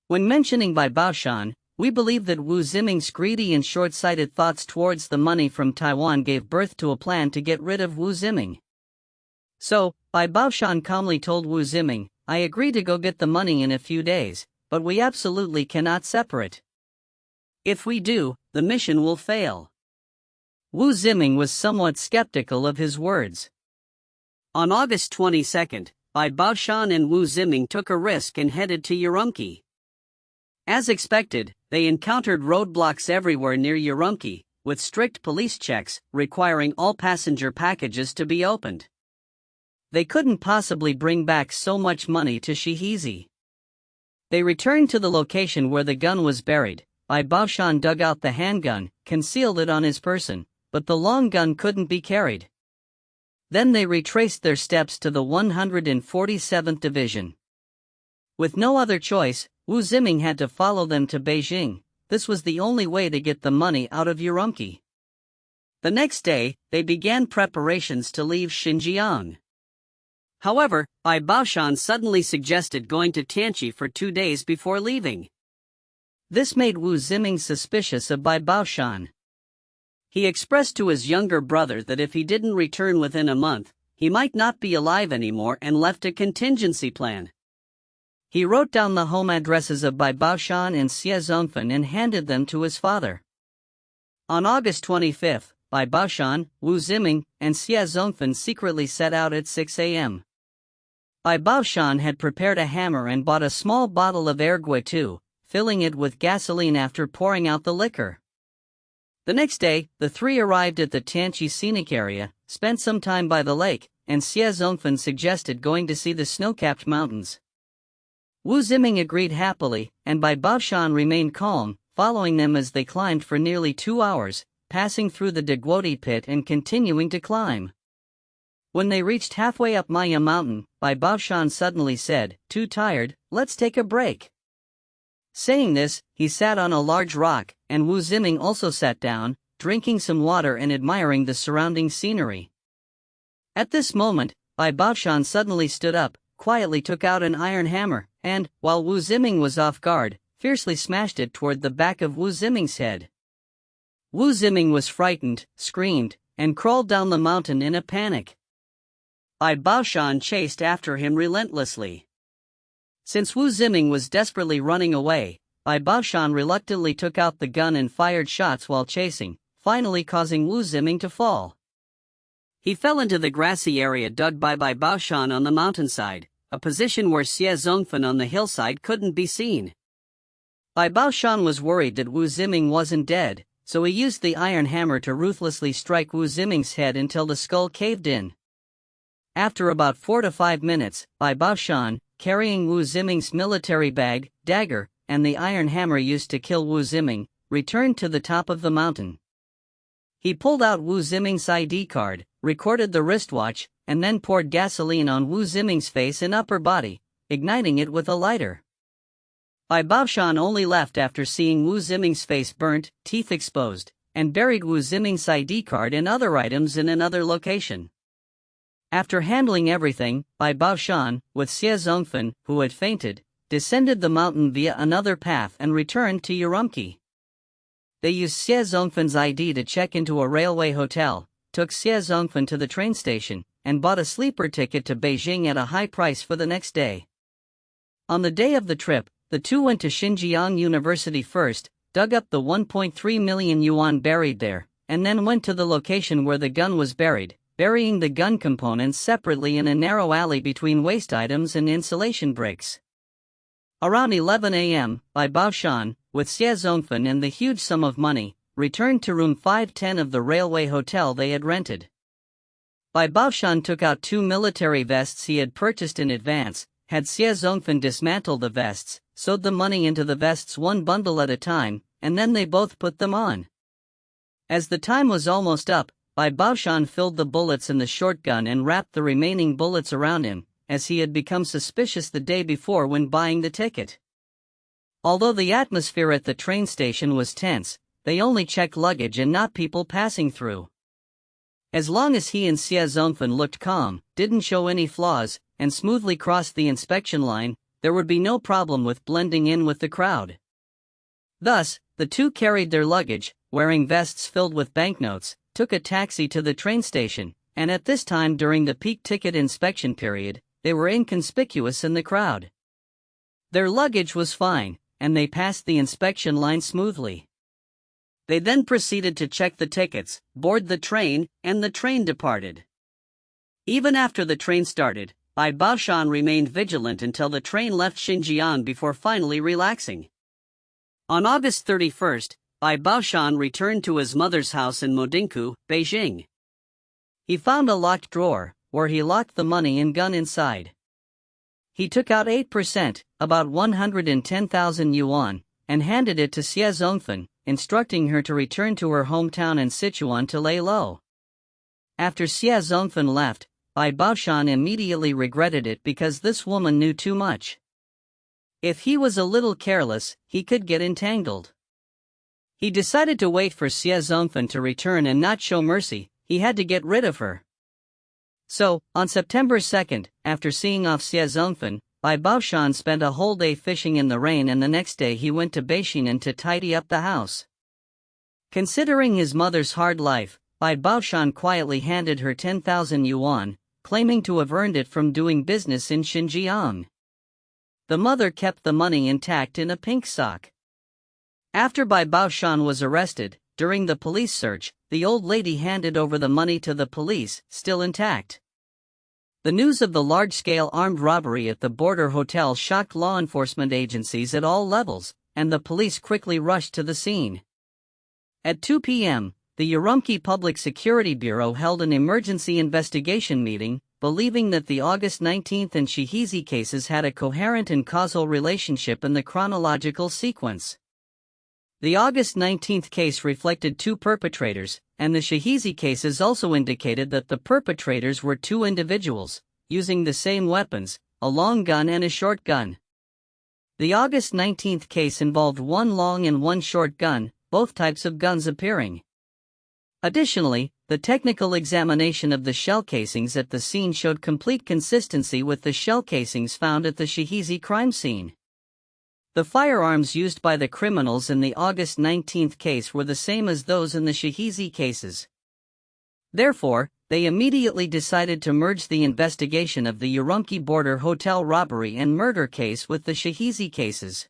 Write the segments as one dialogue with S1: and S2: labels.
S1: When mentioning by Baoshan, we believe that Wu Ziming's greedy and short-sighted thoughts towards the money from Taiwan gave birth to a plan to get rid of Wu Ziming. So, Bai Baoshan calmly told Wu Ziming, "I agree to go get the money in a few days, but we absolutely cannot separate. If we do, the mission will fail." Wu Ziming was somewhat skeptical of his words. On August 22, Bai Baoshan and Wu Ziming took a risk and headed to Urumqi. As expected, they encountered roadblocks everywhere near Urumqi, with strict police checks requiring all passenger packages to be opened. They couldn't possibly bring back so much money to Shihizi. They returned to the location where the gun was buried. Bai Baoshan dug out the handgun, concealed it on his person, but the long gun couldn't be carried. Then they retraced their steps to the 147th Division. With no other choice, Wu Ziming had to follow them to Beijing. This was the only way to get the money out of Urumqi. The next day, they began preparations to leave Xinjiang. However, Bai Baoshan suddenly suggested going to Tianqi for 2 days before leaving. This made Wu Ziming suspicious of Bai Baoshan. He expressed to his younger brother that if he didn't return within a month, he might not be alive anymore and left a contingency plan. He wrote down the home addresses of Bai Baoshan and Xie Zongfen and handed them to his father. On August 25, Bai Baoshan, Wu Ziming, and Xie Zongfen secretly set out at 6 a.m. Bai Baoshan had prepared a hammer and bought a small bottle of ergue too, filling it with gasoline after pouring out the liquor. The next day, the three arrived at the Tianqi scenic area, spent some time by the lake, and Xie Zongfen suggested going to see the snow-capped mountains. Wu Ziming agreed happily, and Bai Baoshan remained calm, following them as they climbed for nearly 2 hours, passing through the Daguoti pit and continuing to climb. When they reached halfway up Maya Mountain, Bai Baoshan suddenly said, "Too tired, let's take a break." Saying this, he sat on a large rock, and Wu Ziming also sat down, drinking some water and admiring the surrounding scenery. At this moment, Bai Baoshan suddenly stood up, quietly took out an iron hammer, and, while Wu Ziming was off guard, fiercely smashed it toward the back of Wu Ziming's head. Wu Ziming was frightened, screamed, and crawled down the mountain in a panic. Bai Baoshan chased after him relentlessly. Since Wu Ziming was desperately running away, Bai Baoshan reluctantly took out the gun and fired shots while chasing, finally causing Wu Ziming to fall. He fell into the grassy area dug by Bai Baoshan on the mountainside, a position where Xie Zongfen on the hillside couldn't be seen. Bai Baoshan was worried that Wu Ziming wasn't dead, so he used the iron hammer to ruthlessly strike Wu Ziming's head until the skull caved in. After about 4 to 5 minutes, Bai Baoshan, carrying Wu Ziming's military bag, dagger, and the iron hammer used to kill Wu Ziming, returned to the top of the mountain. He pulled out Wu Ziming's ID card, recorded the wristwatch, and then poured gasoline on Wu Ziming's face and upper body, igniting it with a lighter. Bai Baoshan only left after seeing Wu Ziming's face burnt, teeth exposed, and buried Wu Ziming's ID card and other items in another location. After handling everything, Bai Baoshan, with Xie Zongfen, who had fainted, descended the mountain via another path and returned to Urumqi. They used Xie Zongfen's ID to check into a railway hotel, took Xie Zongfen to the train station, and bought a sleeper ticket to Beijing at a high price for the next day. On the day of the trip, the two went to Xinjiang University first, dug up the 1.3 million yuan buried there, and then went to the location where the gun was buried, burying the gun components separately in a narrow alley between waste items and insulation bricks. Around 11 a.m., Bai Baoshan, with Xie Zongfen and the huge sum of money, returned to room 510 of the railway hotel they had rented. Bai Baoshan took out 2 military vests he had purchased in advance, had Xie Zongfen dismantle the vests, sewed the money into the vests one bundle at a time, and then they both put them on. As the time was almost up, Bai Baoshan filled the bullets in the shotgun and wrapped the remaining bullets around him, as he had become suspicious the day before when buying the ticket. Although the atmosphere at the train station was tense, they only checked luggage and not people passing through. As long as he and Xie Zongfen looked calm, didn't show any flaws, and smoothly crossed the inspection line, there would be no problem with blending in with the crowd. Thus, the two carried their luggage, wearing vests filled with banknotes, took a taxi to the train station, and at this time during the peak ticket inspection period, they were inconspicuous in the crowd. Their luggage was fine, and they passed the inspection line smoothly. They then proceeded to check the tickets, board the train, and the train departed. Even after the train started, Baoshan remained vigilant until the train left Xinjiang before finally relaxing. On August 31st, Baoshan returned to his mother's house in Modinku, Beijing. He found a locked drawer, where he locked the money and gun inside. He took out 8%, about 110,000 yuan, and handed it to Xie Zongfen, instructing her to return to her hometown in Sichuan to lay low. After Xie Zongfen left, Baoshan immediately regretted it because this woman knew too much. If he was a little careless, he could get entangled. He decided to wait for Xie Zongfen to return and not show mercy. He had to get rid of her. So, on September 2nd, after seeing off Xie Zongfen, Baoshan spent a whole day fishing in the rain, and the next day he went to Beijing to tidy up the house. Considering his mother's hard life, Baoshan quietly handed her 10,000 yuan, claiming to have earned it from doing business in Xinjiang. The mother kept the money intact in a pink sock. After Baoshan was arrested, during the police search, the old lady handed over the money to the police, still intact. The news of the large-scale armed robbery at the border hotel shocked law enforcement agencies at all levels, and the police quickly rushed to the scene. At 2 p.m., the Urumqi Public Security Bureau held an emergency investigation meeting, believing that the August 19th and Shihizi cases had a coherent and causal relationship in the chronological sequence. The August 19th case reflected two perpetrators, and the Shihizi cases also indicated that the perpetrators were two individuals, using the same weapons, a long gun and a short gun. The August 19th case involved one long and one short gun, both types of guns appearing. Additionally, the technical examination of the shell casings at the scene showed complete consistency with the shell casings found at the Shihizi crime scene. The firearms used by the criminals in the August 19th case were the same as those in the Shihizi cases. Therefore, they immediately decided to merge the investigation of the Urumqi border hotel robbery and murder case with the Shihizi cases.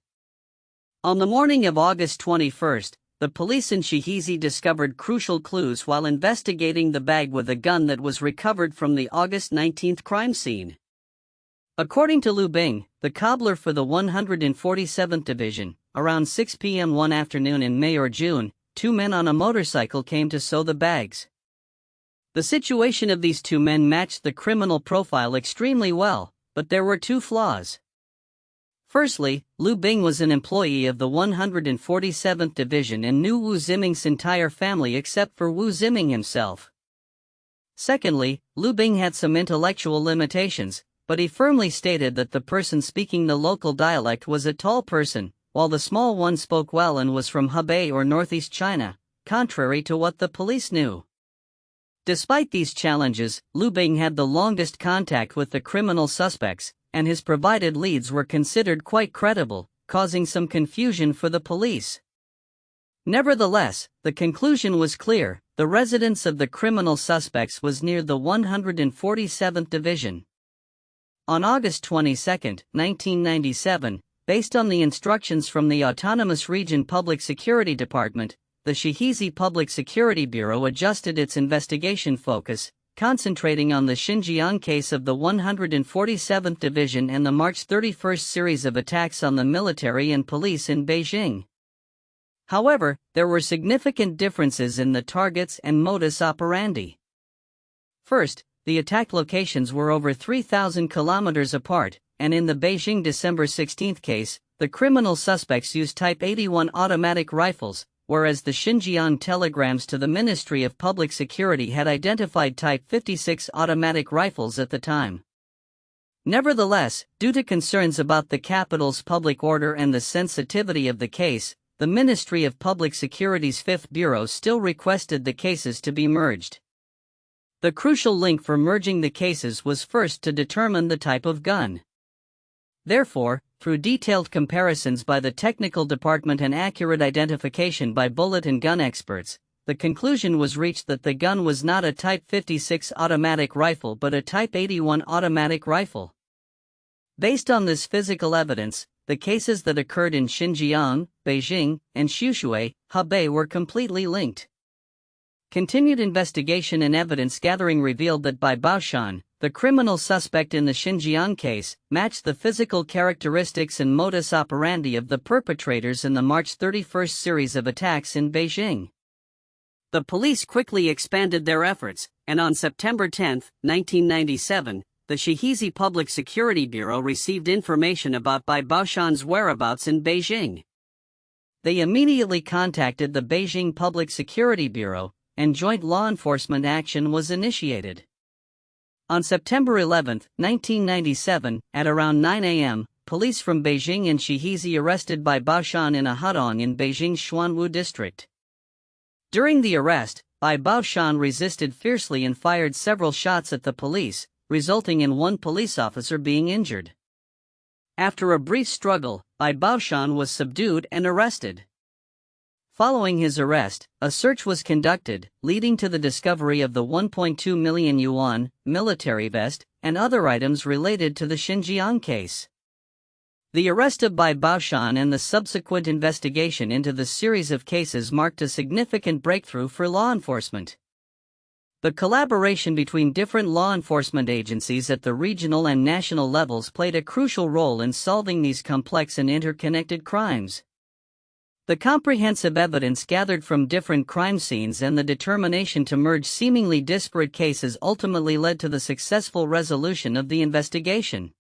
S1: On the morning of August 21st, the police in Shihizi discovered crucial clues while investigating the bag with a gun that was recovered from the August 19th crime scene. According to Lu Bing, the cobbler for the 147th Division, around 6 p.m. one afternoon in May or June, two men on a motorcycle came to sew the bags. The situation of these two men matched the criminal profile extremely well, but there were two flaws. Firstly, Lu Bing was an employee of the 147th Division and knew Wu Ziming's entire family except for Wu Ziming himself. Secondly, Lu Bing had some intellectual limitations, but he firmly stated that the person speaking the local dialect was a tall person, while the small one spoke well and was from Hebei or northeast China, contrary to what the police knew. Despite these challenges, Lu Bing had the longest contact with the criminal suspects, and his provided leads were considered quite credible, causing some confusion for the police. Nevertheless, the conclusion was clear: the residence of the criminal suspects was near the 147th Division. On August 22, 1997, based on the instructions from the Autonomous Region Public Security Department, the Shihizi Public Security Bureau adjusted its investigation focus, concentrating on the Xinjiang case of the 147th Division and the March 31 series of attacks on the military and police in Beijing. However, there were significant differences in the targets and modus operandi. First, the attack locations were over 3,000 kilometers apart, and in the Beijing December 16 case, the criminal suspects used Type 81 automatic rifles, whereas the Xinjiang telegrams to the Ministry of Public Security had identified Type 56 automatic rifles at the time. Nevertheless, due to concerns about the capital's public order and the sensitivity of the case, the Ministry of Public Security's 5th Bureau still requested the cases to be merged. The crucial link for merging the cases was first to determine the type of gun. Therefore, through detailed comparisons by the technical department and accurate identification by bullet and gun experts, the conclusion was reached that the gun was not a Type 56 automatic rifle but a Type 81 automatic rifle. Based on this physical evidence, the cases that occurred in Xinjiang, Beijing, and Xiushui, Hebei were completely linked. Continued investigation and evidence gathering revealed that by Baoshan, the criminal suspect in the Xinjiang case, matched the physical characteristics and modus operandi of the perpetrators in the March 31 series of attacks in Beijing. The police quickly expanded their efforts, and on September 10, 1997, the Shihizi Public Security Bureau received information about Bai Baoshan's whereabouts in Beijing. They immediately contacted the Beijing Public Security Bureau, and joint law enforcement action was initiated. On September 11, 1997, at around 9 a.m., police from Beijing and Shihizi arrested Bai Baoshan in a hudong in Beijing's Xuanwu district. During the arrest, Bai Baoshan resisted fiercely and fired several shots at the police, resulting in one police officer being injured. After a brief struggle, Bai Baoshan was subdued and arrested. Following his arrest, a search was conducted, leading to the discovery of the 1.2 million yuan military vest and other items related to the Xinjiang case. The arrest of Bai Baoshan and the subsequent investigation into the series of cases marked a significant breakthrough for law enforcement. The collaboration between different law enforcement agencies at the regional and national levels played a crucial role in solving these complex and interconnected crimes. The comprehensive evidence gathered from different crime scenes and the determination to merge seemingly disparate cases ultimately led to the successful resolution of the investigation.